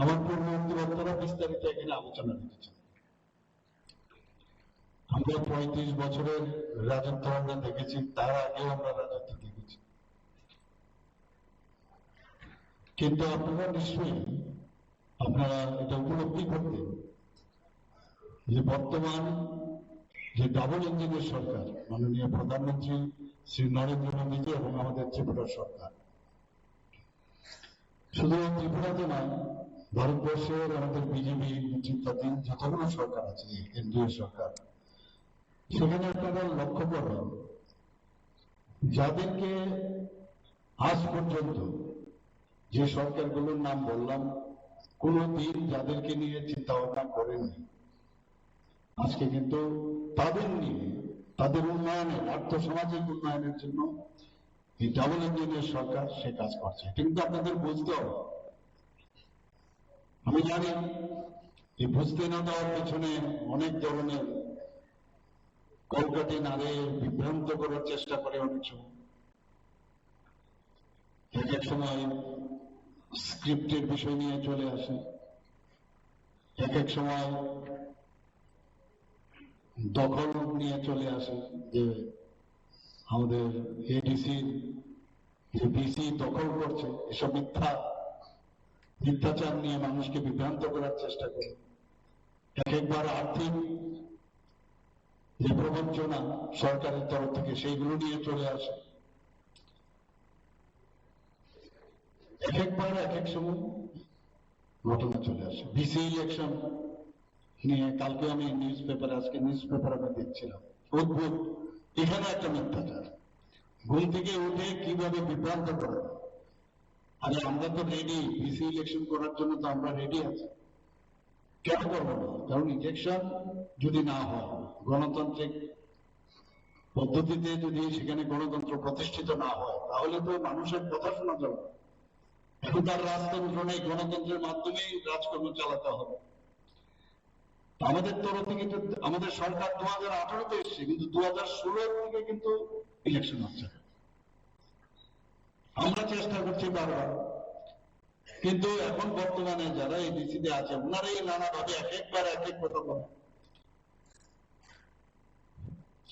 আমার পূর্ববর্তী বক্তারা বিস্তারিত এখানে আলোচনা রেখেছেন। আমরা 35 বছরের রাজত্ব আমরা দেখেছি, তার আগেও আমরা রাজত্ব দেখেছি, কিন্তু আপনারা নিশ্চয়ই এটা উপলব্ধি করতে যে বর্তমান যে ডাবল ইঞ্জিনের সরকার, মাননীয় প্রধানমন্ত্রী শ্রী নরেন্দ্র মোদীজি এবং আমাদের ত্রিপুরা সরকার, শুধু ত্রিপুরাতে নয়, ভারতবর্ষের আমাদের বিজেপি নেতৃত্বাধীন যতগুলো সরকার আছে, এনডিএ সরকার, সেখানে আপনারা লক্ষ্য করবেন যাদেরকে আজ পর্যন্ত যে সরকারগুলোর নাম বললাম কোনদিন যাদেরকে নিয়ে চিন্তা ভাবনা করেননি, আজকে কিন্তু তাদের নিয়ে তাদের উন্নয়নের, আর্থসামাজিক উন্নয়নের জন্য এই ডাবল ইঞ্জিনের সরকার সে কাজ করছে। কিন্তু আপনাদের বুঝতে হবে, আমি জানি এই বুঝতে না দেওয়ার পেছনে অনেক ধরনের কলকাতি নারে বিভ্রান্ত করার চেষ্টা করে। অনেক সময় এক সময় স্ক্রিপ্টের বিষয় নিয়ে চলে আসে, এক সময় দখল নিয়ে চলে আসে, যে আমাদের এডিসির যে বিসি দখল করছে, এসব মিথ্যাচার নিয়ে মানুষকে বিভ্রান্ত করার চেষ্টা করে। একবার আর্থিক যে প্রবঞ্চনা সরকারের তরফ থেকে সেইগুলো নিয়ে চলে আসে, একবার এক সময় ঘটনা চলে আসে। বিসি ইলেকশন নিয়ে কালকে আমি আজকে নিউজ পেপারে আমি দেখছিলাম, অদ্ভুত এখানে একটা মিথ্যাচার, ঘুম থেকে উঠে কিভাবে বিভ্রান্ত করা। আরে আমরা তো রেডি, বিসি ইলেকশন করার জন্য তো আমরা রেডি আছি, কেন করবো না? কারণ ইলেকশন যদি না হয়, গণতান্ত্রিক পদ্ধতিতে যদি সেখানে গণতন্ত্র প্রতিষ্ঠিত না হয়, তাহলে তো মানুষের কথা শোনা যাবে। এখন তার রাজতন্ত্র নেই, গণতন্ত্রের মাধ্যমেই রাজকর্ম চালাতে হবে। আমাদের তরফ থেকে আমাদের সরকার 2018-তে এসছে, কিন্তু 2016 থেকে কিন্তু ইলেকশন হচ্ছে। আমরা চেষ্টা করছি বারবার, কিন্তু এখন বর্তমানে যারা এই ডিসিতে আছে ওনারাই নানাভাবে একবার এক কথা বলে।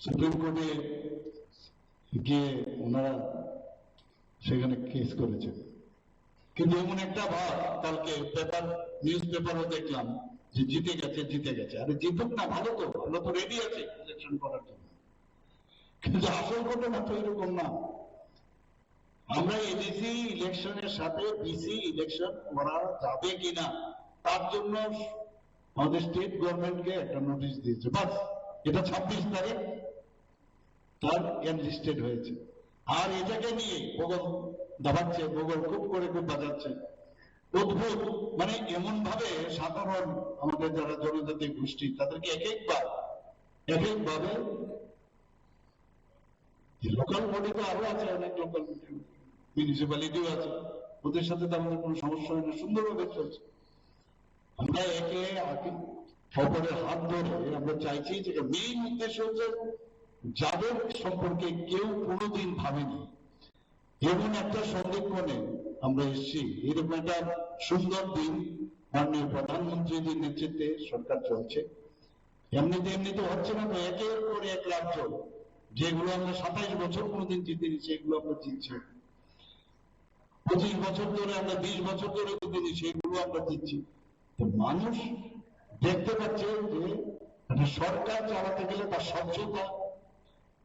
সুপ্রিম কোর্টে গিয়ে ওনারা সেখানে কেস করেছে, কিন্তু এমন একটা ভাব, কালকে নিউজ পেপারও দেখলাম যে জিতে গেছে। আরে জিতুক না, ভালো তো, আমরা তো রেডি আছি ইলেকশন করার জন্য, কিন্তু আসল ঘটনা তো এরকম না। আমরা এডিসি ইলেকশনের সাথে বিসি ইলেকশন করা যাবে কিনা তার জন্য আমাদের স্টেট গভর্নমেন্টকে একটা নোটিশ দিয়েছে, বাস। এটা 26 তারিখ তার এনলিস্টেড হয়েছে। আর এটাকে নিয়ে বগল দাবাচ্ছে, বগল খুব বাজাচ্ছে, অদ্ভুত। মানে এমন ভাবে সাধারণ আমাদের যারা জনজাতি গোষ্ঠী, তাদেরকে একভাবে লোকাল বডি তো আরো আছে, অনেক লোকাল মিউনিসিপ্যালিটিও আছে, ওদের সাথে তো আমাদের কোনো সমস্যা হয় না, সুন্দরভাবে চলছে। আমরা একে অপরের হাত ধরে আমরা চাইছি যে মেইন উদ্দেশ্য হচ্ছে যাদের সম্পর্কে কেউ কোনোদিন ভাবেনি, এমন একটা সন্ধিক্ষণে আমরা এসেছি। এরকম একটা সুন্দর দিন মাননীয় প্রধানমন্ত্রীদের নেতৃত্বে সরকার চলছে। এমনিতে হচ্ছে না তো, একের পর এক রাজ্য যেগুলো আমরা 27 বছর কোনোদিন জিতিনি, সেগুলো আমরা জিতছি। 25 বছর ধরে আমরা 20 বছর ধরে জিতিনি, সেগুলো আমরা জিতছি। তো মানুষ দেখতে পাচ্ছে যে একটা সরকার চালাতে গেলে তার স্বচ্ছতা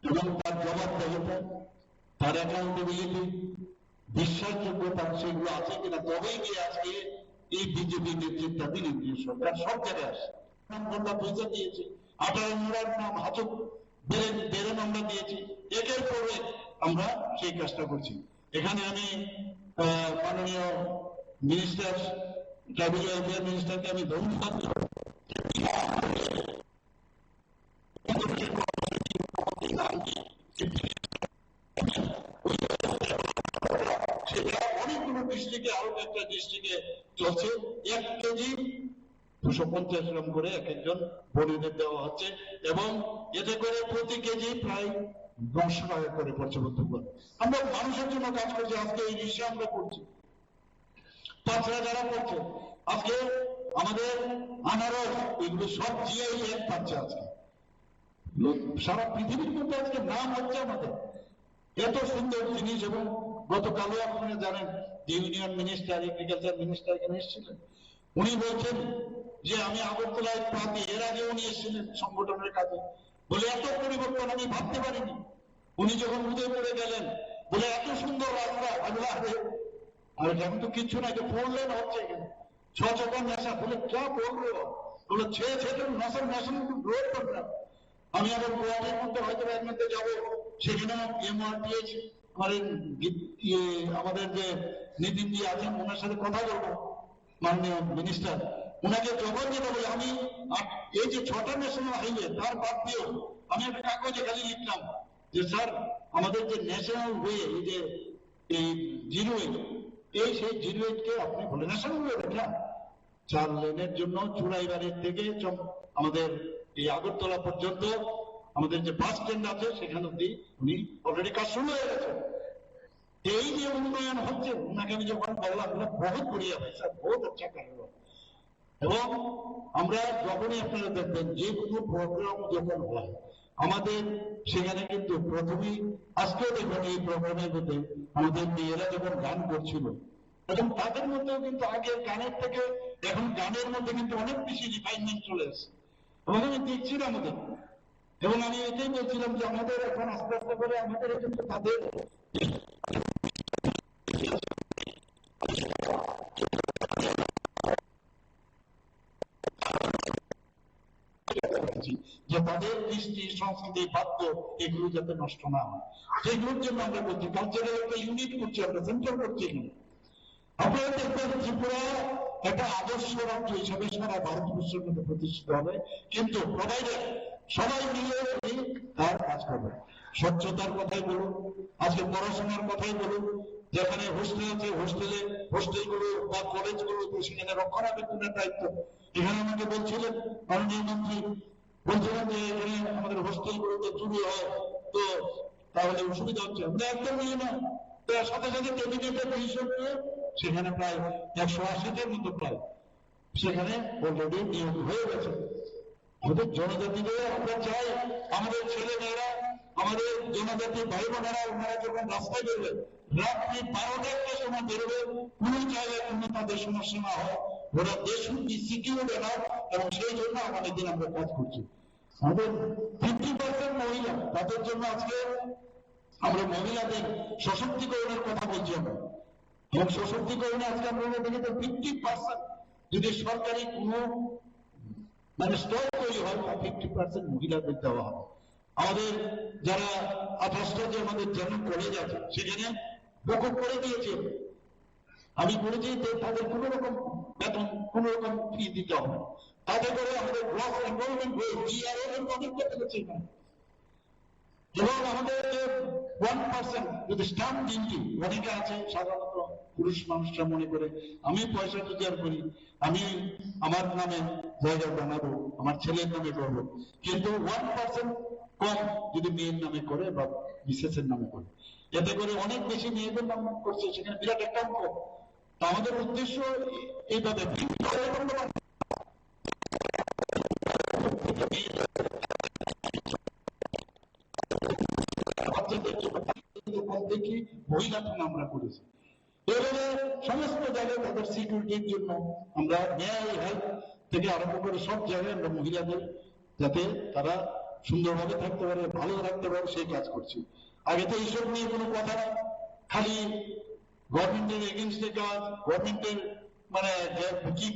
এবং তার জবাবদিহিতা, তার অ্যাকাউন্টেবিলিটি, বিশ্বাসযোগ্যতা, সেগুলো আছে কিনা, তবেই গিয়ে আজকে এই বিজেপি নেতৃত্বাধীন সরকার সব জায়গায় আসে। পয়সা দিয়েছে, 18 নম্বর নাম হাজক বেড়ে আমরা দিয়েছি, একের পরে আমরা সেই কাজটা করছি। এখানে আমি মাননীয় মিনিস্টার, ট্রাভেল ওয়েলফেয়ার মিনিস্টারকে আমি ধন্যবাদ সেটা অনেকগুলো ডিস্ট্রিক্টে, আরো একটা ডিস্ট্রিক্টে চলছে। 1 কেজি 250 গ্রাম করে এক একজন বোনেদের দেওয়া হচ্ছে, এবং এতে করে প্রতি কেজি প্রায় 900 টাকা করে পড়ছে। আমরা মানুষের জন্য কাজ করছি, আজকে এই বিষয়ে আমরা করছি। 5 যারা করছে, আজকে আমাদের আনারস এগুলো সব জিআই ট্যাগ পাচ্ছে আজকে, সারা পৃথিবীর মধ্যে আজকে নাম হচ্ছে আমাদের, এত সুন্দর জিনিস। এবং গতকালও আপনারা জানেন যে ইউনিয়ন মিনিস্টার, এগ্রিকালচার মিনিস্টার এখানে এসেছিলেন, উনি বলছেন যে আমি আগরতলায় প্রান্তে, এর আগে উনি এসেছিলেন সংগঠনের কাজে, বলে এত পরিবর্তন আমি ভাবতে পারিনি। উনি যখন উদয়পুরে গেলেন বলে এত সুন্দর রাস্তা, আল্লাহ রে, আর এখন তো কিছু না, পড়লেন হচ্ছে এখানে ছচকর নেশা, বলে কে বলবো, বলে ছেড়ে ছেড়ে নশার নেশা রোড করলাম। আমি আবার গুয়াহাটির মধ্যে হয়তো এর মধ্যে যাবো, সেখানে এমআরটিএস আমাদের যে নীতিনজি আছেন ওনার সাথে কথা বলবো, মাননীয় মিনিস্টার, ওনাকে যখন যেটা বলি আমি এই যে 6টা ন্যাশনাল হাইওয়ে তার বাদ দিয়েও আমি একটা কাগজে খালি লিখলাম যে স্যার আমাদের যে ন্যাশনাল ওয়ে, এই যে এই 08, এই সেই 08 কে আপনি বলে ন্যাশনাল ওয়ে দেখলাম 4 লেনের জন্য চুড়াইবাড়ির থেকে আমাদের এই আগরতলা পর্যন্ত আমাদের যে বাস স্ট্যান্ড আছে সেখানে অব্দি উনি অলরেডি কাজ শুরু হয়ে গেছে। এই যে উন্নয়ন হচ্ছে, ওনাকে আমি যখন বললাম বহুত বড়িয়া ভাই স্যার, বহুত আচ্ছা কাজ। এবং আমরা যখনই আপনারা দেখবেন যে কোনো প্রোগ্রাম যখন হয় আমাদের সেখানে কিন্তু প্রথমেই, আজকেও দেখবেন এই প্রোগ্রামের মধ্যে আমাদের মেয়েরা যখন গান করছিল, এবং তাদের মধ্যেও কিন্তু আগে গানের থেকে এখন গানের মধ্যে কিন্তু অনেক বেশি রিফাইনমেন্ট চলে এসেছে, এবং আমি দেখছিলাম আমাদের, এবং আমি এটাই বলছিলাম যে আমাদের এখন আস্তে আস্তে করে আমাদের কিন্তু তাদের যে তাদের কৃষ্টি সংস্কৃতি বাদ্য এগুলো যাতে নষ্ট না হয়, সেগুলোর জন্য আমরা বলছি কালচারাল একটা ইউনিট করছি, আমরা সেন্টার করছি এখানে। আপনারা দেখবেন ত্রিপুরা একটা আদর্শ রাজ্য হিসাবে সারা ভারতবর্ষের মধ্যে প্রতিষ্ঠিত হবে, কিন্তু প্রোভাইডার সবাই মিলে তার কাজ করবে। স্বচ্ছতার কথাই বলুন, আজকে পড়াশোনার কথাই বলুন, যেখানে হোস্টেল আছে হোস্টেলগুলো বা কলেজগুলো সেখানে রক্ষণাবেক্ষণের দায়িত্ব। এখানে আমাকে বলছিলেন মাননীয় মন্ত্রী, বলছিলেন যে এখানে আমাদের হোস্টেলগুলোতে চুরি হয়, তো তাহলে অসুবিধা হচ্ছে। আমরা একদম নিয়ে না, সাথে সাথে ক্যাবিনেটের ডিসিশন নিয়ে সেখানে প্রায় 180-টির মতো প্রায় সেখানে অলরেডি নিয়োগ হয়ে গেছে। আমাদের জনজাতিদের আমরা চাই আমাদের ছেলে মেয়েরা, আমাদের জনজাতি ভাই বোনেরা, ওনারা যখন রাস্তায় বেরোবে রাত্রি 12টার সময় বেরোবে, কোন জায়গায় কোনো তাদের সমস্যা না হয়, ওরা দেশ সিকিউর এনাফ, এবং সেই জন্য আমাদের দিন আমরা কাজ করছি। আমাদের 50% মহিলা, তাদের জন্য আজকে আমরা মহিলাদের সশক্তিকরণের কথা বলছি আমরা, এবং সশক্তিকরণে আজকে আমরা দেখি তো 50% যদি সরকারি কোনো মানে স্টল তৈরি হয় 50% মহিলাদের দেওয়া হবে। আমাদের যারা 28টা যে আমাদের জেনারেল কলেজ আছে সেখানে বকর করে দিয়েছে, আমি বলেছি যে তাদের কোন রকম বেতন কোন রকম ফি দিতে হবে, তাতে করে আমাদের গ্রস এনরোলমেন্ট হয়ে জিআরএল এর অনেক পেয়েছে। এবং আমাদের 1% যদি স্ট্যাম্প ডিউটি, অনেকে আছে সাধারণত পুরুষ মানুষরা মনে করে আমি পয়সা রোজগার করি, আমি আমার নামে জায়গা বানাবো, আমার ছেলের নামে করবো, কিন্তু 1% কম যদি মেয়ের নামে করে বা মিসেসের নামে করে, এতে করে অনেক বেশি মেয়েদের নাম করছে, সেখানে বিরাট একটা অঙ্ক। তা আমাদের উদ্দেশ্য এইভাবে দেখি মহিলা থানা আমরা করেছি, এবারে সমস্ত জায়গায় তাদের সিকিউরিটির জন্য আমরা ন্যায় হেলথ থেকে আরম্ভ করে সব জায়গায় আমরা মহিলাদের যাতে তারা সুন্দরভাবে থাকতে পারে, ভালো রাখতে পারে সেই কাজ করছি। আগে তো এইসব নিয়ে কোনো কথা না, খালি গভর্নমেন্টের এগেনস্টে কাজ, গভর্নমেন্টের মানে কি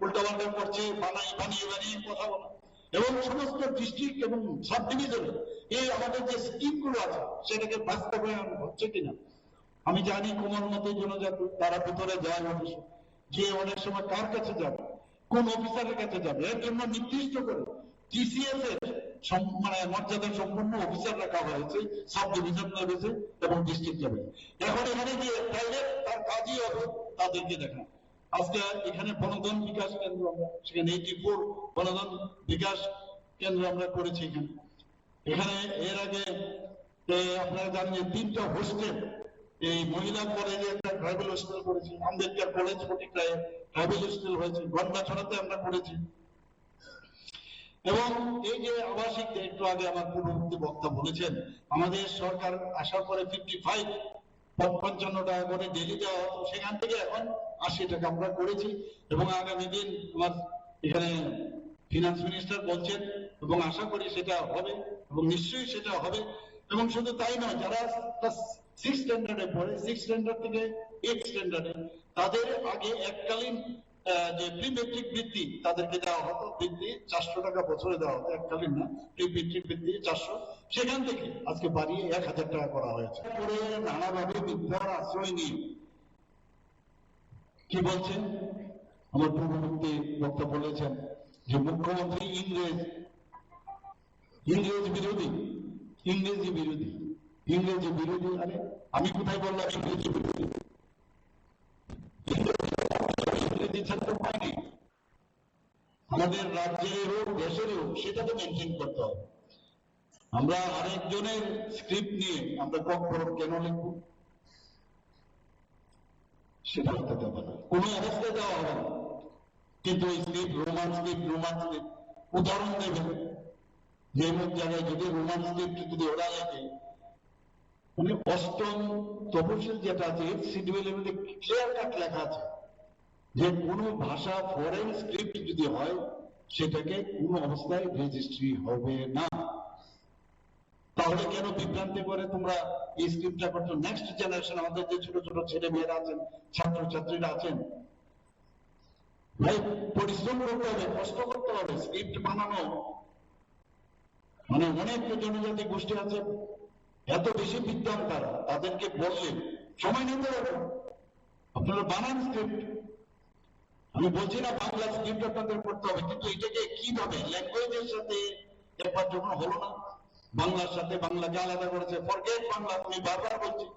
উল্টাপাল্টা করছে, বানিয়ে বানিয়ে কথা বলা, এবং সমস্ত ডিস্ট্রিক্ট এবং সাব ডিভিশনে এই আমাদের যে স্কিম গুলো আছে সেটাকে বাস্তবায়ন হচ্ছে কিনা। আমি জানি কোমলমতি জনজাতি তারা ভিতরে যায় অফিস, যে অনেক সময় কার কাছে যাবে, কোন অফিসারের কাছে যাবে, এর জন্য নির্দিষ্ট করে টিসিএস এর মানে মর্যাদা সম্পন্ন অফিসার রাখা হয়েছে সাব ডিভিশন লেভেলে এবং ডিস্ট্রিক্ট লেভেলে। এখন এখানে গিয়ে প্রাইভেট তার কাজই হবে তাদেরকে দেখা। আজকে এখানে বনধন বিকাশ কেন্দ্র, আমরা সেখানে 84 বনধন বিকাশ কেন্দ্র আমরা করেছি এখানে। এখানে এর আগে আপনারা জানেন 3টা হোস্টেল, এই মহিলা কলেজে একটা ট্রাইবাল হোস্টেল করেছি, আম্বেদকর কলেজ ফটিকরায় ট্রাভেল স্টিল হয়েছে, গন্ডাছড়াতে আমরা করেছি। এবং এই যে আবাসিক, একটু আগে আমার পূর্ববর্তী বক্তা বলেছেন, আমাদের সরকার আসার পরে 55 টাকা করে ডেলি দেওয়া হতো, সেখান থেকে এখন 80 টাকা আমরা করেছি। এবং আগামী দিন আমার এখানে ফিনান্স মিনিস্টার বলছেন, এবং আশা করি সেটা হবে, এবং নিশ্চয়ই সেটা হবে। এবং শুধু তাই নয়, যারা ক্লাস 6 স্ট্যান্ডার্ডে পড়ে, 6 স্ট্যান্ডার্ড থেকে 8 স্ট্যান্ডার্ডে, তাদের আগে এককালীন যে প্রি মেট্রিক বৃত্তি তাদেরকে দেওয়া হতো, বৃত্তি 400 টাকা বছরে দেওয়া হতো, এককালীন না, প্রি মেট্রিক বৃত্তি 400, সেখান থেকে আজকে বাড়িয়ে 1000 টাকা করা হয়েছে। পরে নানাভাবে মিথ্যার আশ্রয় নিয়ে কি বলছেন, আমার পূর্ববর্তী বক্তা বলেছেন যে মুখ্যমন্ত্রী ইংরেজ বিরোধী, ইংরেজি বিরোধী। আরে আমি কোথায় বললাম ইংরেজি বিরোধী? ইংরেজি ছাত্র পাইনি, আমাদের রাজ্যের হোক দেশের হোক, সেটা তো মেনটেন করতে হবে। আমরা আরেকজনের স্ক্রিপ্ট নিয়ে আমরা কখনো কেন লিখবো? সেটা হতে দেবো না, কোনো অবস্থায় দেওয়া হবে না। কিন্তু ওই স্ক্রিপ্ট রোমান স্ক্রিপ্ট উদাহরণ দেবেন যে এমন জায়গায় যদি রোমান স্ক্রিপ্ট যদি ওরা লেখে, মানে 8ম তফসিল যেটা আছে, এর শিডিউলের মধ্যে ক্লিয়ার কাট লেখা আছে যে কোনো ভাষা ফরেন স্ক্রিপ্ট যদি হয়, সেটাকে কোনো অবস্থায় রেজিস্ট্রি হবে না। তাহলে কেন বিভ্রান্তি করে তোমরা এই স্ক্রিপ্টটা করছো? নেক্সট জেনারেশন, আমাদের যে ছোট ছোট ছেলে মেয়েরা আছেন, ছাত্রছাত্রীরা আছেন, ভাই পরিশ্রম করতে হবে, কষ্ট করতে হবে। স্ক্রিপ্ট বানানো মানে অনেক জনজাতি গোষ্ঠী আছে এত বেশি বিদ্যান, তারা, তাদেরকে বললে সময় নিতে হবে। আপনারা বানান স্ক্রিপ্ট, আমি বলছি না বাংলা স্ক্রিপ্ট আপনাদের করতে হবে, কিন্তু এটাকে কিভাবে ল্যাঙ্গুয়েজের সাথে একবার যখন হলো না, বাংলার সাথে বাংলাকে আলাদা করেছে, ফরগেট বাংলা, আমি বারবার বলছি,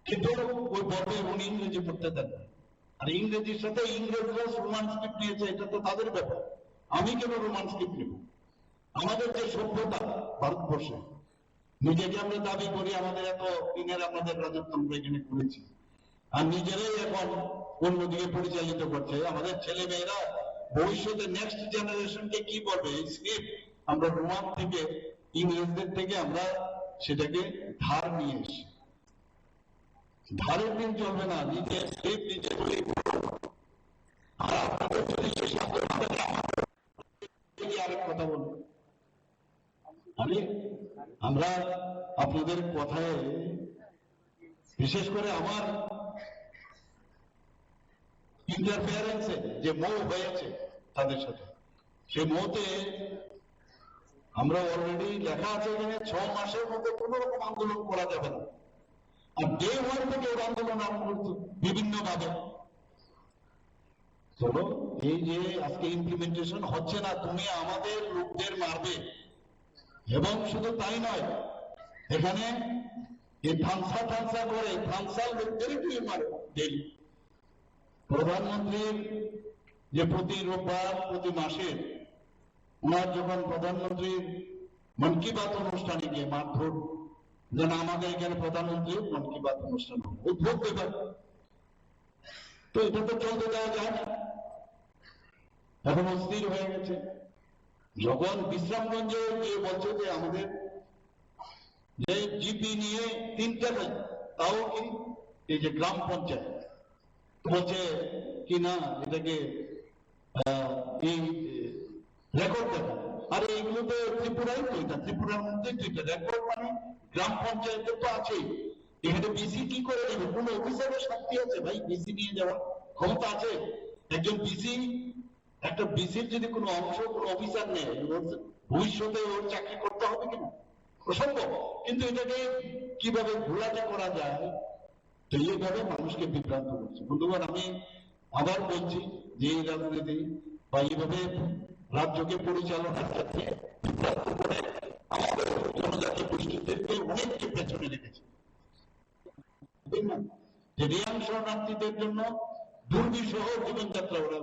কিন্তু ওই বলবে উনি ইংরেজি পড়তে দেন, আর ইংরেজির সাথে ইংরেজরা রোমান স্ক্রিপ্ট নিয়েছে, এটা তো তাদের ব্যাপার, আমি কেন রোমান স্ক্রিপ্ট নেব? আমাদের যে সভ্যতা ভারতবর্ষে, নিজেকে আমরা দাবি করি আমাদের এত দিনের আমাদের রাজত্ব আমরা এখানে করেছি, আর নিজেরাই এখন অন্যদিকে পরিচালিত করছে। আমাদের ছেলে মেয়েরা ভবিষ্যতে নেক্সট জেনারেশনকে কি বলবে? এই স্ক্রিপ্ট আমরা রোমান থেকে, ইংরেজদের থেকে আমরা সেটাকে ধার নিয়ে এসি। ধারের দিন চলবে না, নিজের স্ক্রিপ্ট নিজে বলি। আর আপনাদের যদি শেষ আরেক কথা বলবো, আমরা আপনাদের কথায়, বিশেষ করে আমার ইন্টারফেয়ারেন্সে যে মৌ হয়েছে তাদের সাথে, সে মৌতে আমরা অলরেডি লেখা আছে এখানে 6 মাসের মধ্যে কোন রকম আন্দোলন করা যাবে না। আর ডে 1 থেকে ওর আন্দোলন আরম্ভ করছে বিভিন্ন ভাবে। চলো, এই যে আজকে ইমপ্লিমেন্টেশন হচ্ছে না, তুমি আমাদের লোকদের মারবে, এবং শুধু তাই নয়, এখানে এই ফাংসা করে ফাংসাল লোকদেরই তুমি মারো ডেলি। প্রধানমন্ত্রীর যে প্রতি রোববার প্রতি মাসে ওনার যখন প্রধানমন্ত্রীর মন কি বাত অনুষ্ঠানে গিয়ে মারধর, যেন আমাদের এখানে প্রধানমন্ত্রী মন কি বাত অনুষ্ঠান উদ্ভব ব্যাপার, তো এটা তো চলতে দেওয়া যায় না। এখন অস্থির হয়ে গেছে। যখন বিশ্রামগঞ্জে গিয়ে বলছে যে আমাদের যে জিপি নিয়ে 3টা নাই, তাও কি এই যে গ্রাম পঞ্চায়েত বলছে কি না এটাকে এই রেকর্ড দেখা, আরে এগুলো তো ত্রিপুরাই তো, এটা ত্রিপুরার মধ্যে যেটা রেকর্ড, মানে গ্রাম পঞ্চায়েতের তো আছেই, এখানে বিসি কি করে নেবে? কোন অফিসারের শক্তি আছে ভাই বিসি নিয়ে যাওয়ার ক্ষমতা আছে? একজন বিসি, একটা বিসির যদি কোনো অংশ কোনো অফিসার নেয়, ভবিষ্যতে ওর চাকরি করতে হবে কিনা? অসম্ভব। কিন্তু এটাকে কিভাবে ঘোলাটে করা যায়, তো এইভাবে মানুষকে বিভ্রান্ত করছে। বন্ধুগণ, আমি আবার বলছি যে এই রাজনীতি বা এইভাবে রাজ্যকে পরিচালনার ক্ষেত্রে বিভ্রান্ত করে আমাদের জনজাতি গোষ্ঠীদেরকে অনেককে পেছনে রেখেছে। যে রিয়াং শরণার্থীদের জন্য দুর্বিষহ জীবনযাত্রা ওরা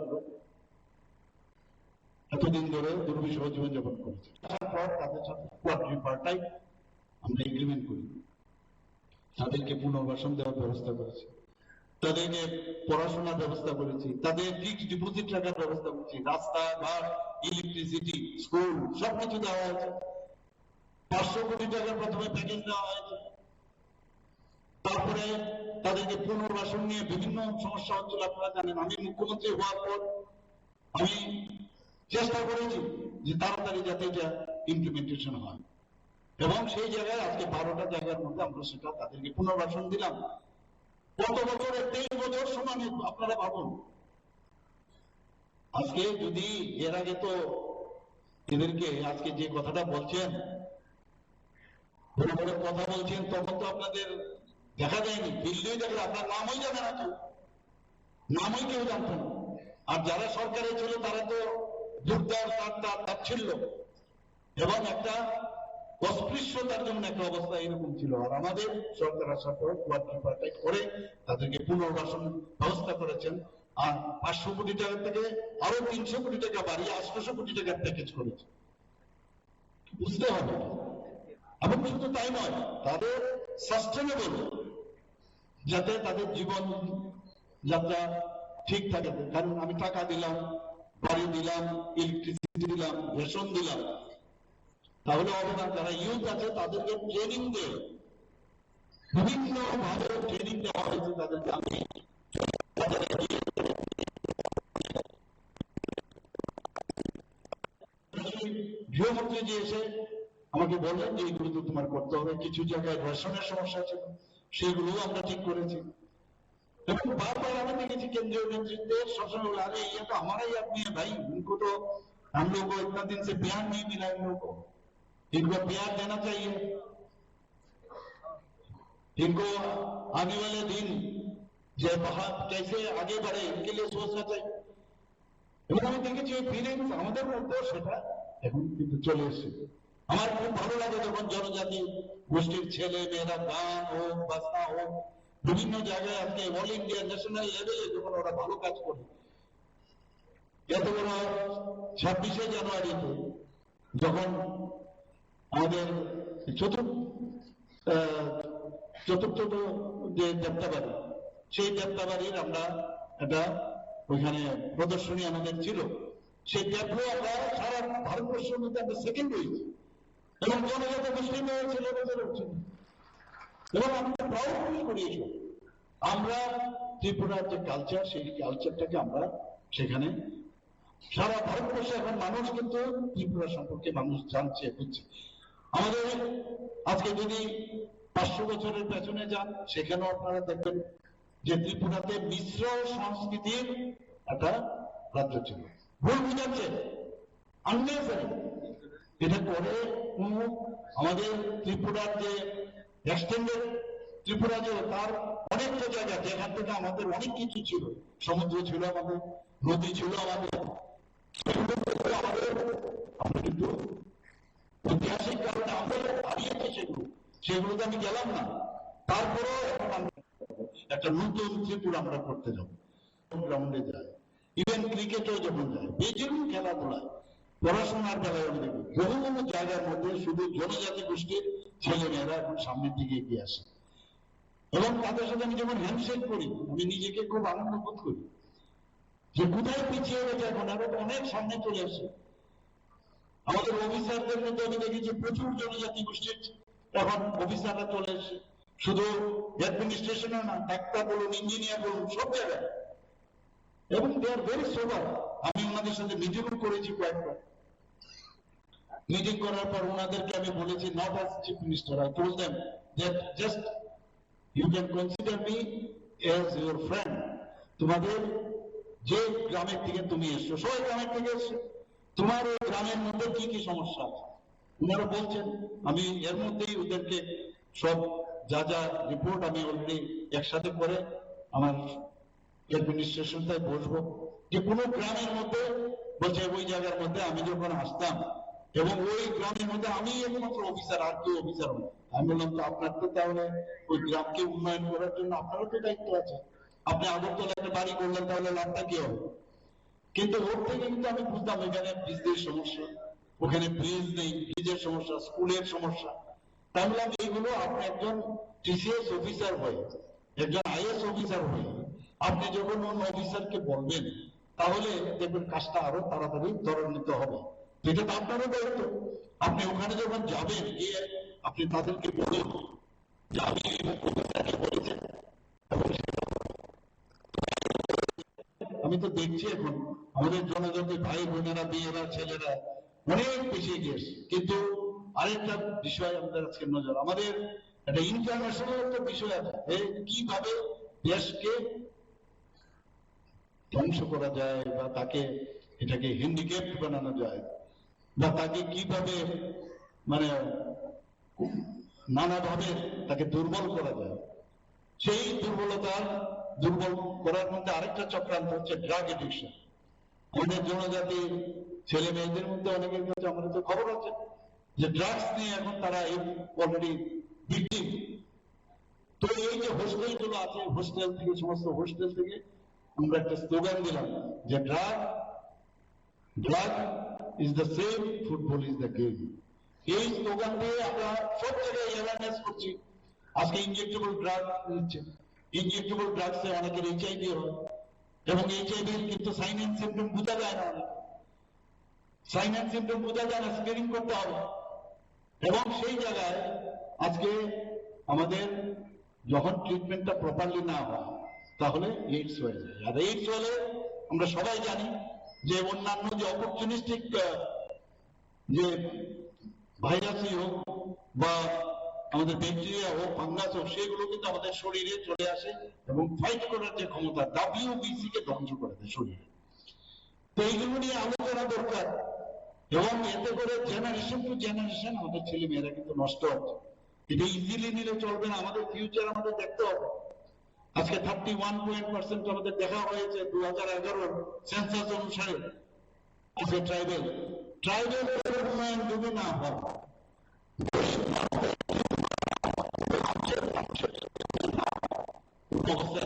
এতদিন ধরে দুর্বিষহ জীবনযাপন করেছে, তারপর তাদের সাথে কোয়াড্রিপার্টাইট আমরা এগ্রিমেন্ট করি, তাদেরকে পুনর্বাসন দেওয়ার ব্যবস্থা করেছে। তাদেরকে পড়াশোনার ব্যবস্থা করেছি, তাদের ফিক্সড ডিপোজিট রাখার ব্যবস্থা করেছি, রাস্তাঘাট, ইলেকট্রিসিটি, স্কুল সবকিছু দেওয়া হয়েছে। 500 কোটি টাকার প্রথমে প্যাকেজ দেওয়া হয়েছে। তারপরে তাদেরকে পুনর্বাসন নিয়ে বিভিন্ন সমস্যা হচ্ছিল, আপনারা জানেন। আমি মুখ্যমন্ত্রী হওয়ার পর আমি চেষ্টা করেছি যে তাড়াতাড়ি যাতে এটা ইমপ্লিমেন্টেশন হয়, এবং সেই জায়গায় আজকে 12টা জায়গার মধ্যে আমরা সেটা তাদেরকে পুনর্বাসন দিলাম। কত বছরে 23 বছর সময়, আপনারা ভাবুন। আজকে যদি এর আগে তো এদেরকে আজকে যে কথাটা বলছেন, বড় বড় কথা বলছেন, তখন তো আপনাদের দেখা যায়নি, দিল্লি দেখলে আপনার নামই জানে না, কেউ নামই কেউ জানতো না। আর যারা সরকারে ছিল তারা তো দুর্দার তাচ্ছিল্য এবং একটা অস্পৃশ্যতার জন্য একটা অবস্থা এরকম ছিল। আর আমাদের সরকার আসার পর কোয়াড্রিপার্টাইট করে তাদেরকে পুনর্বাসন ব্যবস্থা করেছেন। আর 500 কোটি টাকা থেকে আরো 300 কোটি টাকা বাড়িয়ে 800 কোটি টাকার প্যাকেজ করেছে। বুঝতে হবে। এবং শুধু তাই নয়, তাদের সাস্টেনেবল, যাতে তাদের জীবন যাত্রা ঠিক থাকে। কারণ আমি টাকা দিলাম, বাড়ি দিলাম, ইলেকট্রিসিটি দিলাম, রেশন দিলাম, তাহলে হবে না। যারা ইউথ আছে তাদেরকে ট্রেনিং দিয়ে, বিভিন্ন ভাবে ট্রেনিং দেওয়া হয়েছে তাদেরকে। আমি গৃহমন্ত্রী যে এসে আমাকে বললেন যে এইগুলো তো তোমার করতে হবে। কিছু জায়গায় রেশনের সমস্যা ছিল, সেগুলোও আমরা ঠিক করেছি। এবং बार-बार আমি দেখেছি কেন্দ্রীয় নেতৃত্বের সবসময় বলে, আরে ये तो हमारा ही आदमी है भाई, इनको तो हम लोग को इतना दिन से प्यार नहीं मिला, इन लोगों को इनको प्यार देना चाहिए, इनको आने वाले दिन जो बहुत कैसे आगे बढ़े इनके लिए सोचना चाहिए। এবং আমি দেখেছি ওই ফিলিংস আমাদের মধ্যে সেটা এখন কিন্তু চলে এসেছে। আমার খুব ভালো লাগে যখন জনজাতি গোষ্ঠীর ছেলে মেয়েরা গান হোক, বাজনা হোক, বিভিন্ন জায়গায় আজকে অল ইন্ডিয়া ন্যাশনাল লেভেলে যখন ওরা ভালো কাজ করে। এত বড় 26শে জানুয়ারিতে যখন আমাদের চতুর্থ যে দেবতাবাড়ি, সেই দেবতাবাড়ির আমরা একটা ওইখানে প্রদর্শনী আমাদের ছিল। সেই ট্যাবলো আমরা সারা ভারতবর্ষের মধ্যে আমরা সেকেন্ড হয়েছি, এবং জনজাতি গোষ্ঠী ছেলেমেয়েদের ছিল, এবং আমরা প্রাউড ফিল করি এইসব। আমরা ত্রিপুরার যে কালচার, সেই কালচারটাকে আমরা সেখানে সারা ভারতবর্ষে এখন মানুষ কিন্তু ত্রিপুরা সম্পর্কে মানুষ জানছে, বুঝছে। আমাদের আজকে যদি 500 বছরের পেছনে যান, সেখানেও আপনারা দেখবেন যে ত্রিপুরাতে মিশ্র সংস্কৃতির একটা রাজ্য ছিল। ভুল বুঝাচ্ছে, আননেসারি। এটা করে আমাদের ত্রিপুরার যে এক্সটেন্ডেড ত্রিপুরা, যে তার অনেকটা জায়গা যেখান থেকে আমাদের অনেক কিছু ছিল, সমুদ্র ছিল আমাদের, নদী ছিল আমাদের, আমরা কিন্তু ঐতিহাসিক কারণে আমাদের হারিয়েছে সেগুলোতে আমি গেলাম না। তারপরেও এখন আমরা একটা নতুন ত্রিপুরা আমরা করতে যাবো। গ্রাউন্ডে যায়, ইভেন ক্রিকেটেও যখন যায়, বেজরুম খেলাধুলায়, পড়াশোনার বেলায় আমি দেখি বহু জায়গার মধ্যে শুধু জনজাতি গোষ্ঠীর ছেলে মেয়েরা এখন সামনের দিকে এগিয়ে আসে। এবং তাদের সাথে আমি যখন হ্যান্ডশেক করি, আমি নিজেকে খুব আনন্দ বোধ করি যে কোথায় পিছিয়ে গেছে, এখন আরো অনেক সামনে চলে আসে। আমাদের অফিসারদের মধ্যে আমি দেখেছি প্রচুর জনজাতি গোষ্ঠীর এখন অফিসাররা চলে এসে, শুধু অ্যাডমিনিস্ট্রেশনে না, ডাক্তার বলুন, ইঞ্জিনিয়ার বলুন, সব জায়গায়। এবং দে আর ভেরি সোবার। আমি ওনাদের সাথে মিটিংও করেছি কয়েকবার। মিটিং করার পর ওনাদেরকে আমি বলেছি, not as chief minister, I told them that just you can consider me as your friend. তোমাদের যে গ্রামের থেকে তুমি এসছো, সবাই গ্রামের থেকে এসছো, তোমার ওই গ্রামের মধ্যে কি কি সমস্যা আছে ওনারা বলছেন। আমি এর মধ্যেই ওদেরকে সব যা যা রিপোর্ট আমি অলরেডি একসাথে করে আমার অ্যাডমিনিস্ট্রেশনটাই বসবো, যে কোনো গ্রামের মধ্যে বলছে ওই জায়গার মধ্যে আমি যখন আসতাম এবং ওই গ্রামের মধ্যে আমি একমাত্র অফিসার, আর কেউ অফিসার হন। আমি বললাম, তো আপনার তো তাহলে ওই গ্রামকে উন্নয়ন করার জন্য আপনারও তো দায়িত্ব আছে। আপনি আগরতলা একটা বাড়ি করলেন, তাহলে লাভটা কি হবে? কিন্তু ওর থেকে কিন্তু আমি বুঝতাম এখানে ব্রিজের সমস্যা, ওখানে ব্রিজ নেই, ব্রিজের সমস্যা, স্কুলের সমস্যা। তাহলে আমি এইগুলো আপনি একজন টিসিএস অফিসার হয়ে একজন আইএস অফিসার হয়ে আপনি যখন অন্য অফিসারকে বলবেন তাহলে দেখবেন কাজটা আরো তাড়াতাড়ি ত্বরান্বিত হবে। এটা তো আপনারও দায়িত্ব। আপনি ওখানে যখন যাবেন গিয়ে আপনি তাদেরকে বলুন যে আমি অফিসারকে বলেছেন। আমি তো দেখছি এখন আমাদের জনজাতি ভাই বোনেরা মেয়েরা ছেলেরা অনেক পিছিয়ে গিয়েছে, কিন্তু আরেকটা বিষয় আমাদের আজকে নজর, আমাদের একটা ইন্টারন্যাশনাল একটা বিষয় আছে কিভাবে দেশকে ধ্বংস করা যায় বা তাকে এটাকে হ্যান্ডিক্যাপ বানানো যায় বা তাকে কিভাবে মানে নানাভাবে তাকে দুর্বল করা যায়। সেই দুর্বল করার মধ্যে আরেকটা চক্রান্ত হচ্ছে ড্রাগ এডিকশন। আমাদের জনজাতি ছেলে মেয়েদের মধ্যে অনেকের কাছে আমাদের তো খবর আছে যে ড্রাগস নিয়ে এখন তারা অলরেডি ভিকটিম। তো এই যে হোস্টেলগুলো আছে, হোস্টেল থেকে সমস্ত হোস্টেল থেকে আমরা একটা স্লোগান দিলাম যে drug is the same, football is the game. এই স্লোগান দিয়ে আমরা সব জায়গায় অ্যাওয়ারনেস করছি। আজকে ইনজেক্টেবল ড্রাগ নিচ্ছে, ইনজেক্টেবল ড্রাগসে অনেকের এইচআইভি হয় এবং এইচআইভির কিন্তু সাইন এন্ড সিমটম বোঝা যায় না, অনেক সাইন এন্ড সিমটম বোঝা যায় না, স্ক্রিনিং করতে হবে। এবং সেই জায়গায় আজকে আমাদের যখন ট্রিটমেন্টটা প্রপারলি না হয় তাহলে এইডস হয়ে যায়। আর এইডস হলে আমরা সবাই জানি যে অন্যান্য যে অপরচুনিস্টিক যে ভাইরাসই হোক বা আমাদের ব্যাকটেরিয়া হোক ফাঙ্গাস হোক সেগুলো কিন্তু আমাদের শরীরে চলে আসে এবং ফাইট করার যে ক্ষমতা WBC কে ধ্বংস করে দেয় শরীরে। তো এইগুলো নিয়ে আলোচনা দরকার এবং এতে করে জেনারেশন টু জেনারেশন আমাদের ছেলে মেয়েরা কিন্তু নষ্ট হচ্ছে। এটা ইজিলি নিলে চলবে না, আমাদের ফিউচার আমাদের দেখতে হবে। আজকে 31% আমাদের দেখা হয়েছে 2011 সেন্সাস অনুসারে। আজকে ট্রাইবেল উন্নয়ন যদি না হয়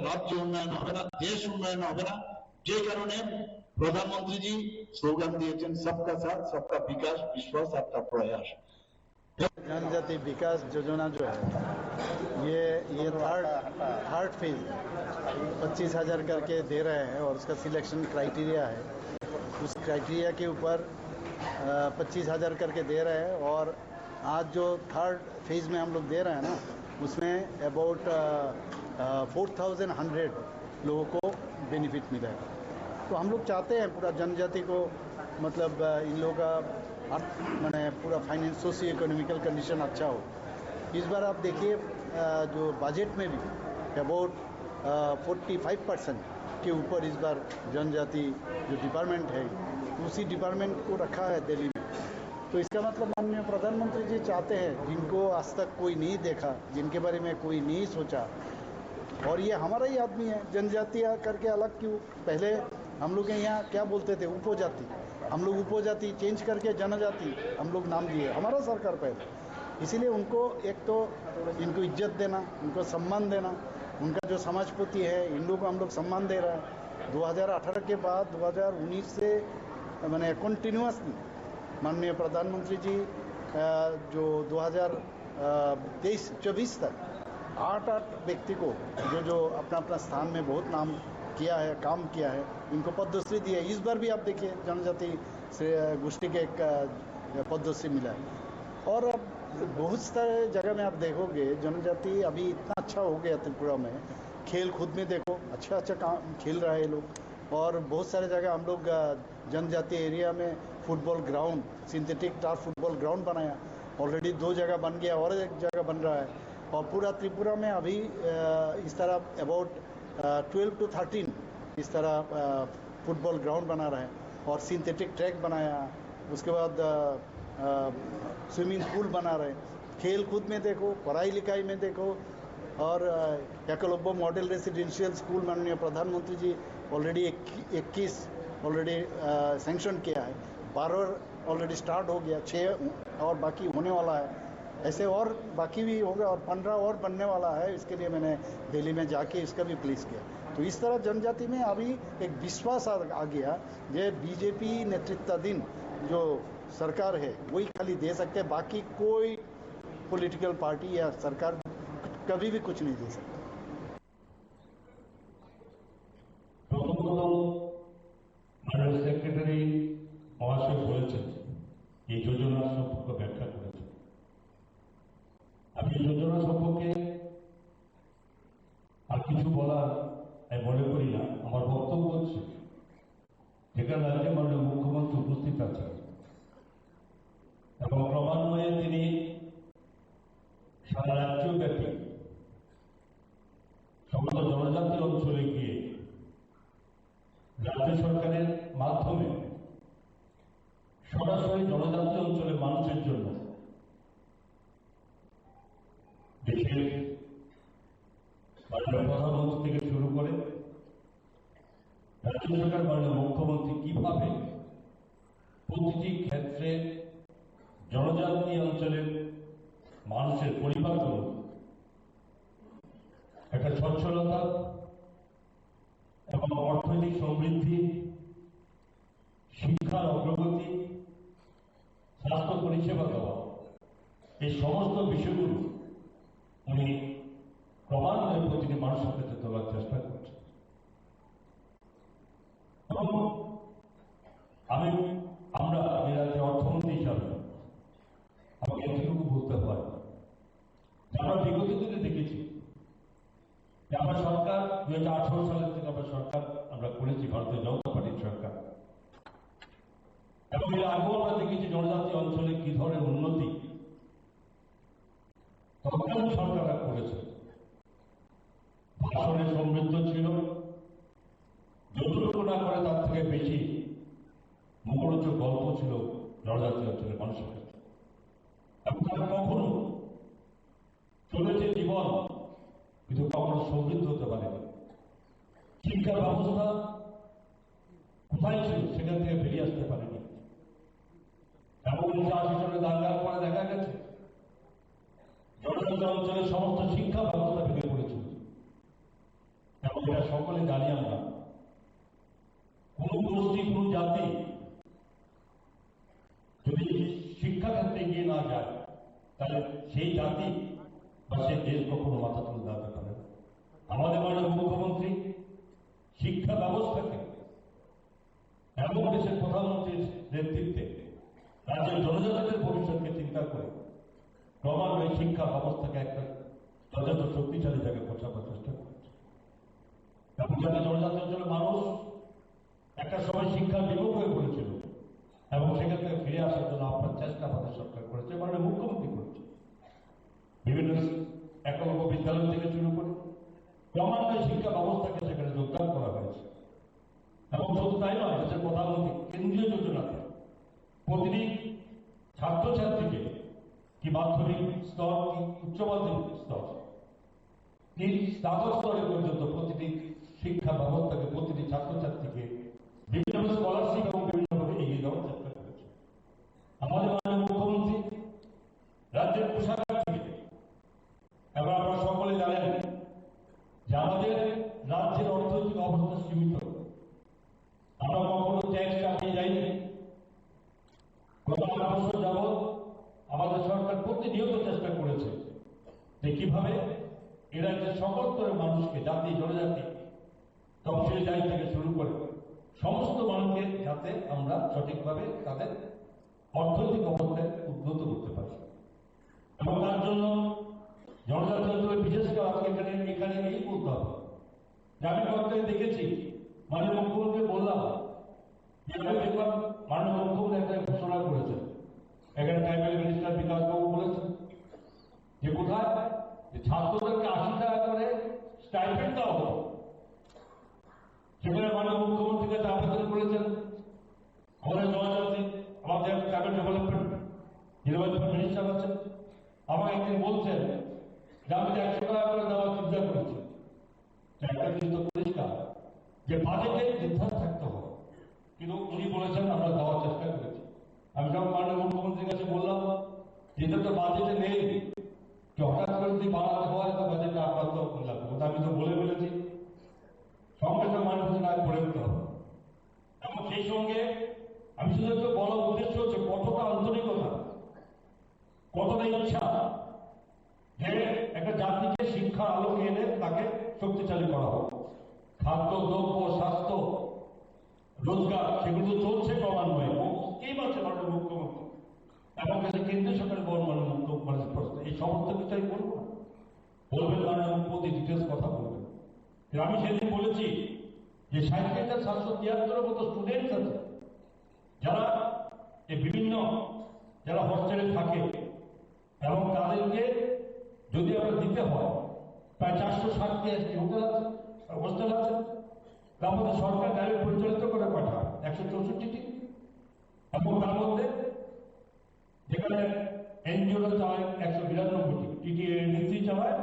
রাজ্য উন্নয়ন হবে না, দেশ উন্নয়ন হবে না। যে কারণে প্রধানমন্ত্রীজি স্লোগান দিয়েছেন सबका साथ सबका विकास विश्वास सबका प्रयास। जनजाति विकास योजना जो है ये थर्ड फेज 25,000 करके दे रहे हैं और उसका सिलेक्शन क्राइटेरिया है। उस क्राइटेरिया के ऊपर 25,000 करके दे रहे हैं और आज जो थर्ड फेज में हम लोग दे रहे हैं ना उसमें अबाउट 4,100 लोगों को बेनिफिट मिलेगा। तो हम लोग चाहते हैं पूरा जनजाति को मतलब इन लोगों का मैंने पूरा फाइनेंस सोशियो इकोनॉमिकल कंडीशन अच्छा हो। इस बार आप देखिए जो बजट में भी अबाउट 45% के ऊपर इस बार जनजाति जो डिपार्टमेंट है उसी डिपार्टमेंट को रखा है दिल्ली में। तो इसका मतलब माननीय प्रधानमंत्री जी चाहते हैं जिनको आज तक कोई नहीं देखा, जिनके बारे में कोई नहीं सोचा, और ये हमारा ही आदमी है। जनजाति करके अलग क्यों, पहले हम लोग यहाँ क्या बोलते थे उपजाति, हम लोग उपजाति चेंज करके जनजाति हम लोग नाम दिए, हमारा सरकार पहले। इसीलिए उनको एक तो इनको इज्जत देना, उनको सम्मान देना, उनका जो समाजपति है इन लोगों को हम लोग सम्मान दे रहे हैं। 2018 के बाद 2019 से मैंने कंटिन्यूसली माननीय प्रधानमंत्री जी जो 2023-24 तक 8 व्यक्ति को जो अपना अपना स्थान में बहुत नाम किया है, काम किया है, इनको पद्मश्री दी है। इस बार भी आप देखिए जनजाति से गोष्ठी के एक पद्मश्री मिला है। और अब बहुत सारे जगह में आप देखोगे जनजाति अभी इतना अच्छा हो गया त्रिपुरा में, खेल कूद में देखो अच्छा काम खेल रहे हैं लोग। और बहुत सारे जगह हम लोग जनजाति एरिया में football ground, synthetic turf football ground बनाया, ऑलरेडी 2 जगह बन गया और 1 जगह बन रहा है। और पूरा त्रिपुरा में अभी इस तरह अबाउट 12 to 13 इस तरह फुटबॉल ग्राउंड बना रहे हैं और सिंथेटिक ट्रैक बनाया, उसके बाद स्विमिंग पूल बना रहे हैं। खेल कूद में देखो, पढ़ाई लिखाई में देखो, और एकलव्य मॉडल रेसिडेंशियल स्कूल माननीय प्रधानमंत्री जी ऑलरेडी 21 ऑलरेडी सैंक्शन किया है, 12 ऑलरेडी स्टार्ट हो गया, 6 और बाकी होने वाला है। ऐसे और बाकी भी होगा और 15 और बनने वाला है। इसके लिए मैंने दिल्ली में जाके इसका भी प्लेस किया। तो इस तरह जनजाति में अभी एक विश्वास आ गया ये बीजेपी नेतृत्वाधीन जो सरकार है वही खाली दे सकते हैं, बाकी कोई पॉलिटिकल पार्टी या सरकार कभी भी कुछ नहीं दे सकता। সর্বপ্রথম মাননীয় সেক্রেটারি মহাশয় বলেছেন এই যোজনার সম্পর্কে ব্যাখ্যা করেছেন। আমি যোজনা সম্পর্কে আর কিছু বলার আমি মনে করি না। আমার বক্তব্য হচ্ছে যেখানে রাজ্যে মাননীয় মুখ্যমন্ত্রী উপস্থিত আছেন এবং ক্রমান্বয়ে তিনি সারা রাজ্যব্যাপী সমস্ত জনজাতি অঞ্চলে গিয়ে রাজ্য সরকারের মাধ্যমে সরাসরি জনজাতি অঞ্চলের মানুষের জন্য দেশের মাননীয় প্রধানমন্ত্রী থেকে শুরু করে রাজ্য সরকার মাননীয় মুখ্যমন্ত্রী কিভাবে প্রতিটি ক্ষেত্রে জনজাতি অঞ্চলের মানুষের পরিবারগুলো একটা সচ্ছলতা এবং অর্থনৈতিক সমৃদ্ধি, শিক্ষার অগ্রগতি, স্বাস্থ্য পরিষেবা দেওয়া, এই সমস্ত বিষয়গুলো উনি ক্রমান্বয়ে প্রতিটি মানুষের কাছে তোলার চেষ্টা করছেন। এবং আমরা এই রাজ্যের অর্থমন্ত্রী হিসাবে আমাকে এতটুকু বলতে হয়, আমরা বিগত দিনে দেখেছি যে আমরা সরকার 2018 সালের থেকে আমরা করেছি ভারতীয় জনতা পার্টির সরকার, এবং এর আগেও আমরা দেখেছি জনজাতি অঞ্চলে কি ধরনের উন্নতি তৎকালীন সরকাররা করেছে। ভাষণে সমৃদ্ধ ছিল, যতটুকু না করে তার থেকে বেশি মুখরোচক গল্প ছিল জনজাতি অঞ্চলের মানুষের কাছে। এবং তারা কখনো চলেছে জীবন, কিন্তু কখনো সমৃদ্ধ হতে পারেনি। শিক্ষা ব্যবস্থা কোথায় ছিল সেখান থেকে বেরিয়ে আসতে পারেনি। এবং 1980 সালে দাঙ্গার পরে দেখা গেছে জনজাতি অঞ্চলের সমস্ত শিক্ষা ব্যবস্থা ভেঙে পড়েছিল। এবং এটা সকলে জানি আমরা, কোন গোষ্ঠী কোন জাতি যদি শিক্ষা ক্ষেত্রে এগিয়ে না যায় তাহলে সেই জাতি বা সেই দেশ কখনো মাথা তুলে দাঁড়াতে পারে না। আমাদের মাননীয় মুখ্যমন্ত্রী শিক্ষা ব্যবস্থাকে এবং দেশের প্রধানমন্ত্রীর নেতৃত্বে রাজ্যের জনজাতিদের ভবিষ্যৎকে চিন্তা করে ক্রমান্বয়ে শিক্ষা ব্যবস্থাকে একটা যথাযথ শক্তিশালী জায়গায় পৌঁছাবার চেষ্টা করছে। এবং যাতে জনজাতি অঞ্চলের মানুষ একটা সময় শিক্ষার বিমুখ হয়ে পড়েছিল এবং সেখান থেকে ফিরে আসার জন্য আপনার চেষ্টা আমাদের সরকার করেছে, মাননীয় মুখ্যমন্ত্রী করেছে। বিভিন্ন একলব্য বিদ্যালয় থেকে শুরু করে ক্রমান্বয়ে শিক্ষা ব্যবস্থাকে সেখানে যোগদান করা হয়েছে। এবং শুধু তাই নয়, দেশের প্রধানমন্ত্রী কেন্দ্রীয় যোজনাতে প্রতিটি ছাত্রছাত্রীকে কি মাধ্যমিক স্তর কি উচ্চ মাধ্যমিক স্তর কি স্নাতক স্তরে পর্যন্ত প্রতিটি শিক্ষা ব্যবস্থাকে প্রতিটি ছাত্রছাত্রীকে বিভিন্ন স্কলারশিপ এবং বিভিন্নভাবে এগিয়ে দেওয়ার চেষ্টা করেছে। আমাদের মাননীয় মুখ্যমন্ত্রী রাজ্যের কোষাগার থেকে, এবং আপনারা সকলে জানেন যে আমাদের রাজ্যের অর্থনৈতিক অবস্থা সীমিত, আমরা কখনো ট্যাক্স চাপিয়ে যাইনি। গত 8 বছর যাবৎ আমাদের সরকার প্রতিনিয়ত চেষ্টা করেছে যে কিভাবে এ রাজ্যের সকল স্তরের মানুষকে, জাতি জনজাতি তফসিলি জাতি থেকে শুরু করে সমস্ত মানুষকে যাতে আমরা সঠিকভাবে তাদের অর্থনৈতিক অবস্থায় উন্নত করতে পারি। এবং তার জন্য জনজাতি অঞ্চলে বিশেষ করে আজকে এখানে এই বলতে হবে যে আমি কয়েকদিন দেখেছি, মাননীয় মুখ্যমন্ত্রী বললাম যে আমি দেখলাম মাননীয় মুখ্যমন্ত্রী একটা ঘোষণা করেছেন, এখানে ট্রাইবাল মিনিস্টার বিকাশ বাবু বলেছেন যে কোথায় যে ছাত্রদেরকে 80 টাকা করে স্টাইপেন্ড দেওয়া হতো। সেখানে মাননীয় মুখ্যমন্ত্রীর কাছে আবেদন করেছেন আমাদের জনজাতি, আমাদের ট্রাইবাল ডেভেলপমেন্ট মিনিস্টার আছেন, আমাকে একদিন বলছেন যে আমি 100 টাকা করে দেওয়ার চিন্তা করেছি। একটা জিনিস তো পরিষ্কার যে বাজেটে নির্ধারণ থাকতে হবে, কিন্তু উনি বলেছেন আমরা দেওয়ার চেষ্টা করেছি। আমি যখন মাননীয় মুখ্যমন্ত্রীর কাছে বললাম যেটা তো বাজেটে নেই, যে হঠাৎ করে যদি বাড়াতে হয় তো বাজেটে আপনার তো লাগবে, আমি তো বলে ফেলেছি, সঙ্গে সঙ্গে মানুষের আগে করে দিতে হবে। এবং সেই সঙ্গে আমি শুধু একটু বলার উদ্দেশ্য হচ্ছে কতটা আন্তরিকতা, কতটা ইচ্ছা যে একটা জাতিকে শিক্ষার আলোকে এনে তাকে শক্তিশালী করা হোক। খাদ্য দ্রব্য স্বাস্থ্য রোজগার সেগুলো চলছে ক্রমান্বয়ে, স্কিম আছে মাননীয় মুখ্যমন্ত্রী এবং কাছে কেন্দ্রীয় সরকারের মাননীয় মুখ্যমন্ত্রী এই সমস্ত কিছু আমি বলবো না, বলবেন মাননীয় মুখ্যমন্ত্রী ডিটেলস কথা বলবেন। আমি সেদিন বলেছি যে 37,773 মতো স্টুডেন্টস আছে যারা এই বিভিন্ন যারা হস্টেলে থাকে এবং তাদেরকে যদি আমরা দিতে হয় প্রায় 460টি হোটেল আছে, হোস্টেল আছে। আমাদের সরকার ডাইরেক্ট পরিচালিত করে কয়টা? 164টি। এবং তার মধ্যে যেখানে এনজিওরা চালায় 192টি, টিটিএডিসি চালায়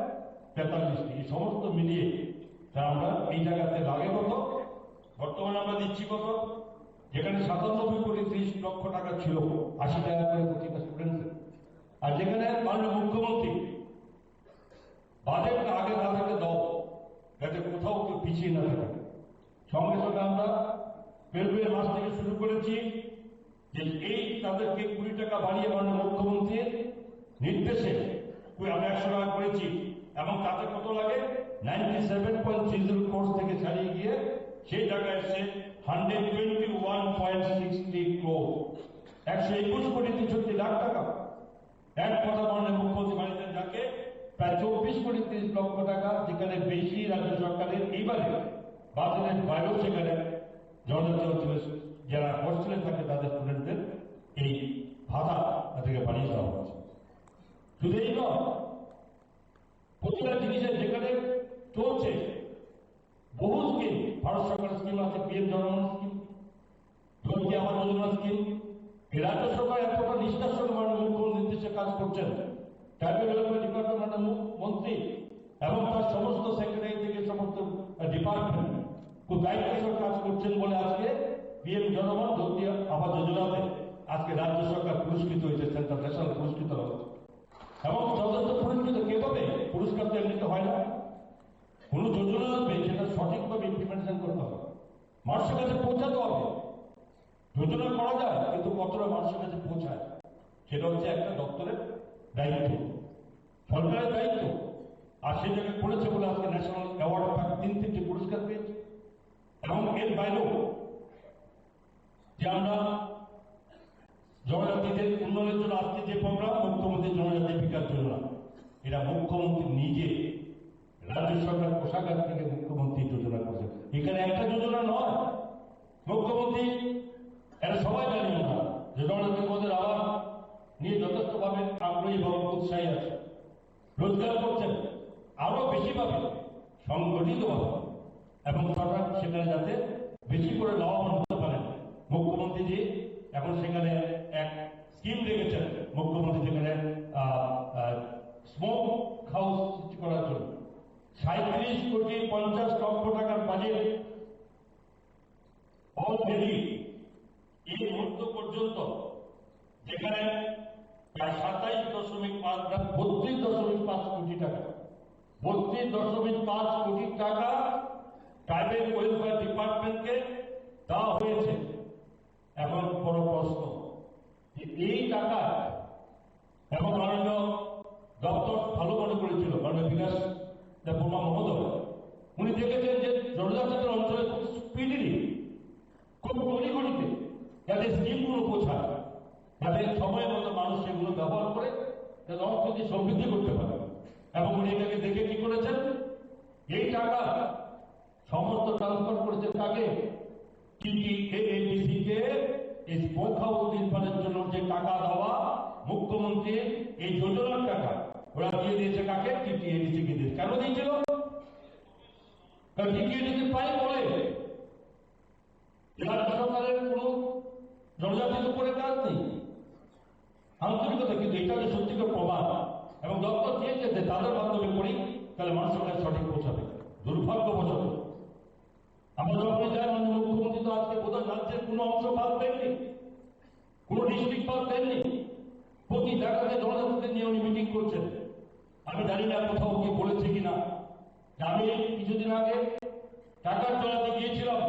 43টি। এই সমস্ত মিলিয়ে আমরা এই জায়গাতে লাগে কত, বর্তমানে আমরা দিচ্ছি কত, যেখানে 97,30,00,000 টাকা ছিল 80 টাকা করে প্রতিটা স্টুডেন্টের, আর যেখানে মাননীয় মুখ্যমন্ত্রী বাজেটটা আগে তাদেরকে দাও যাতে কোথাও কেউ পিছিয়ে না থাকে। সঙ্গে সঙ্গে আমরা ফেব্রুয়ারি মাস থেকে শুরু করেছি যে এই তাদেরকে 20 টাকা বাড়িয়ে মাননীয় মুখ্যমন্ত্রীর নির্দেশে আমরা 100 টাকা করেছি এবং তাতে কত লাগে 97.30 crores থেকে ছাড়িয়ে গিয়ে সেই জায়গায় এসে 121.60 crores, 121,63,00,000 টাকা। এক কথা মাননীয় মুখ্যমন্ত্রী বাড়িতে যাকে প্রায় 24,30,00,000 টাকা, যেখানে বেশি রাজ্য সরকারের এইবারে বাজেটের বাইরেও সেখানে জনজাতি অঞ্চলের যারা হোস্টেলে থাকে তাদের স্টুডেন্টদের এই ভাতা তাদেরকে বাড়িয়ে দেওয়া হচ্ছে। শুধু এই নয়, প্রতিটা জিনিসের যেখানে চলছে বহু স্কিম, ভারত সরকারের স্কিম আছে, পিএম জনমন স্কিম, ধরতি আবাস যোজনা স্কিম। এই রাজ্য সরকার এতটা নিষ্ঠার সঙ্গে মাননীয় মুখ্যমন্ত্রীর নির্দেশে কাজ করছেন, ট্রাইবাল ওয়েলফেয়ার ডিপার্টমেন্টের মন্ত্রী এবং তার সমস্ত সেক্রেটারি থেকে সমস্ত ডিপার্টমেন্ট খুব দায়িত্বের সঙ্গে কাজ করছেন বলে আজকে পিএম জনমন ধরতি আবাস যোজনাতে আজকে রাজ্য সরকার পুরস্কৃত হয়েছে, সেন্ট্রাল ন্যাশনাল পুরস্কৃত হয়েছে। এবং যথাযথ পুরস্কৃত কিভাবে? পুরস্কার তো এমনিতে হয় না, কোন যোজনা আসবে সেটা সঠিকভাবে ইমপ্লিমেন্টেশন করতে হবে, মানুষের কাছে পৌঁছাতে হবে। যোজনা করা যায় কিন্তু কতটা মানুষের কাছে পৌঁছায় সেটা হচ্ছে একটা দপ্তরের দায়িত্ব, সরকারের দায়িত্ব। আর সেই জায়গায় করেছে বলে আজকে ন্যাশনাল অ্যাওয়ার্ড 3টি পুরস্কার পেয়েছে। এবং এর বাইরেও যে আমরা জনজাতিদের উন্নয়নের জন্য আজকে যে প্রোগ্রাম মুখ্যমন্ত্রী জনজাতি বিকাশ যোজনা, এটা মুখ্যমন্ত্রী নিজে রাজ্য সরকার কোষাগার থেকে মুখ্যমন্ত্রী যোজনা করছেন। এখানে একটা যোজনা নয়, মুখ্যমন্ত্রী এটা সবাই জানি আমরা যে জনজাতির মধ্যে আবার নিয়ে যথেষ্টভাবে আগ্রহী এবং উৎসাহী আছে, রোজগার করছেন আরো বেশি পাবে সংগঠিতভাবে এবং সরকার সেখানে যাতে বেশি করে লাভবান হতে পারেন। মুখ্যমন্ত্রীজি এখন সেখানে এক স্কিম রেখেছেন, মুখ্যমন্ত্রী সেখানে স্মোক হাউস সৃষ্টি করার জন্য 37,50,00,000 টাকার বাজেট অলরেডি এই মুহূর্ত পর্যন্ত, যেখানে প্রায় 32.5 কোটি টাকা 32.5 কোটি টাকা ট্রাইবাল ওয়েলফেয়ার ডিপার্টমেন্টকে দেওয়া হয়েছে। এখন বড় প্রশ্ন যে এই টাকা এবং মাননীয় দপ্তর ভালো মনে করেছিল, মাননীয় বিকাশ দেববর্মা মহোদয়, উনি দেখেছেন যে জনজাতিদের অঞ্চলে খুব স্পিডিলি, খুব গণিতে যাতে স্কিমগুলো পৌঁছায়, যাতে সময় মতো মানুষ সেগুলো ব্যবহার করে যাতে অর্থনীতি সমৃদ্ধি করতে পারে। এবং উনি এটাকে দেখে কি করেছেন, এই টাকা সমস্ত ট্রান্সফার করেছেন তাকে টিটিএডিসি কে এই স্মোক হাউস নির্মাণের জন্য যে টাকা দেওয়া মুখ্যমন্ত্রীর এই যোজনার টাকা ওরা দিয়ে দিয়েছে কাকে? টিটিএডিসি কে দিয়েছে। কেন দিয়েছিল? কারণ টিটিএডিসি প্রায় বলে রাজ্য সরকারের কোন জনজাতির উপরে কাজ নেই, আন্তরিকতা, কিন্তু এটা যে সত্যিকার প্রমাণ এবং দপ্তর চেয়েছে যে তাদের মাধ্যমে করি তাহলে মানুষের কাছে সঠিক পৌঁছাবে। দুর্ভাগ্যবশত আমরা যখনই যাই মাননীয় মুখ্যমন্ত্রী তো আজকে বোধহয় রাজ্যের কোনো অংশ বাদ দেননি, কোনো ডিস্ট্রিক্ট বাদ দেননি, প্রতি জায়গাতে জনজাতিদের নিয়ে উনি মিটিং করছেন। আমি জানি না কোথাও কি বলেছে কিনা, আমি কিছুদিন আগে টাকার জলাতে গিয়েছিলাম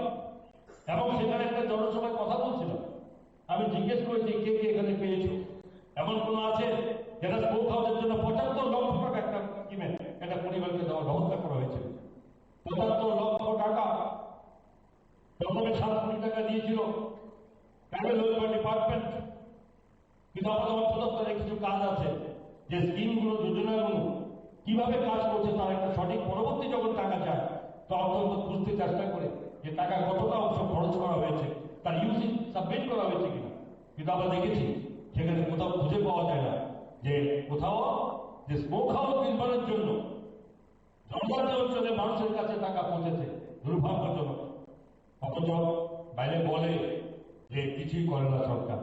এবং সেখানে একটা জনসভায় কথা বলছিলাম। আমি জিজ্ঞেস করেছি কে কে এখানে পেয়েছো, এমন কোন আছে যারা স্মোক হাউসের জন্য 75 লক্ষ টাকা একটা স্কিমে একটা পরিবারকে দেওয়ার ব্যবস্থা করা হয়েছে। 75 লক্ষ টাকা প্রথমে 7 কোটি টাকা দিয়েছিল ট্রাভেল ওয়েলফেয়ার ডিপার্টমেন্ট, কিন্তু আমাদের অর্থ দপ্তরে কিছু কাজ আছে যে স্কিমগুলো যোজনাগুলো কিভাবে কাজ করছে তার একটা সঠিক পরবর্তী যখন টাকা যায় তো অত্যন্ত খুঁজতে চেষ্টা করে যে টাকা কতটা অংশ খরচ করা হয়েছে তার ইউজিং সাবমিট করা হয়েছে কিনা, কিন্তু আমরা দেখেছি সেখানে কোথাও খুঁজে পাওয়া যায় না যে কোথাও যে স্মোক হাউস নির্মাণের জন্য জনজাতি অঞ্চলে মানুষের কাছে টাকা পৌঁছেছে। দুর্ভাগ্যজনক। অথচ বাইরে বলে যে কিছুই করে না সরকার।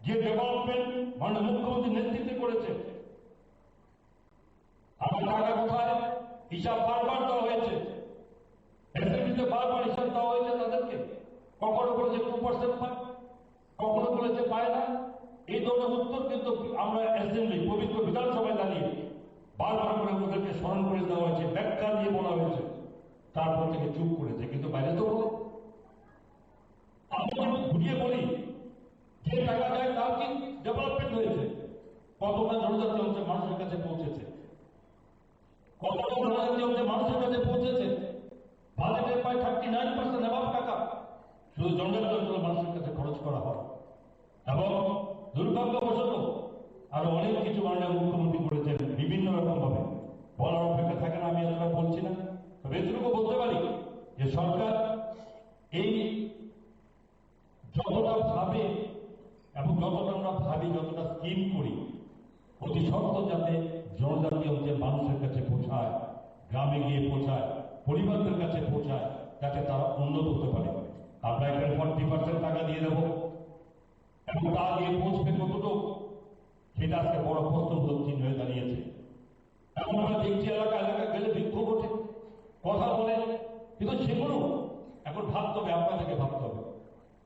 যে ডেভেলপমেন্ট মাননীয় মুখ্যমন্ত্রী নেতৃত্বে করেছে, আমার টাকা কোথায় হিসাব বারবার দেওয়া হয়েছে, অ্যাসেম্বলিতে বারবার হিসাব দেওয়া হয়েছে তাদেরকে, কখনো বলেছে 2% পায়, কখনো বলেছে পায় না। এই ধরনের উত্তর কিন্তু আমরা অ্যাসেম্বলি পবিত্র বিধানসভায় দাঁড়িয়ে বারবার করে ওদেরকে স্মরণ করে দেওয়া হয়েছে, ব্যাখ্যা দিয়ে বলা হয়েছে, তারপর থেকে চুপ করেছে। কিন্তু বাইরে তো বলে আমরা ঘুরিয়ে বলি যে টাকা যায় তার কি ডেভেলপমেন্ট হয়েছে, কতটা জনজাতি অঞ্চলের মানুষের কাছে পৌঁছেছে, কতটা জনজাতি অঞ্চলের মানুষের কাছে পৌঁছেছে। বাজেটের প্রায় 39% অ্যাবাভ টাকা শুধু জনজাতি অঞ্চলের মানুষের কাছে খরচ করা হয়। এবং দুর্ভাগ্যবশত আরো অনেক কিছু মাননীয় মুখ্যমন্ত্রী করেছেন বিভিন্ন রকম ভাবে, বলার অপেক্ষা থাকে না, আমি এতটা বলছি না। তবে এটুকু বলতে পারি যে সরকার এই যতটা ভাবে এবং যতটা আমরা ভাবি, যতটা স্কিম করি, অতি সত্ত্ব যাতে জনজাতি অঞ্চলের মানুষের কাছে পৌঁছায়, গ্রামে গিয়ে পৌঁছায়, পরিবারদের কাছে পৌঁছায়, যাতে তারা উন্নত হতে পারে। আমরা এখানে 40% টাকা দিয়ে দেবো এবং তা গিয়ে পৌঁছবে কতটুকু, সেটা আজকে বড় প্রশ্নবোধক চিহ্ন হয়ে দাঁড়িয়েছে। এখন আমরা দেখছি এলাকা এলাকায় গেলে বিক্ষোভ ওঠে, কথা বলে, কিন্তু সেগুলো এখন ভাবতে হবে, আপনাদেরকে ভাবতে হবে।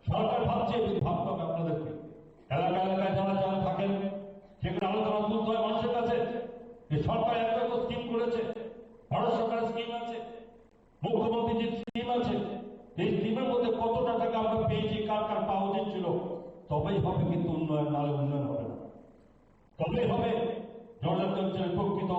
সরকার ভাবছে, কিন্তু ভাবতে হবে আপনাদেরকে। এলাকা এলাকায় যারা যারা থাকেন সেখানে আলোচনা তুলতে হয় মানুষের কাছে যে সরকার এত এত স্কিম করেছে, ভারত সরকারের স্কিম আছে, মুখ্যমন্ত্রীর যে স্কিম আছে, এই স্কিমের মধ্যে কতটা টাকা আমরা পেয়েছি, কার কার পাওয়া উচিত ছিল, তবেই হবে কিন্তু উন্নয়ন, নাহলে উন্নয়ন হবে না। তবেই হবে জনজাতি অঞ্চলের প্রকৃত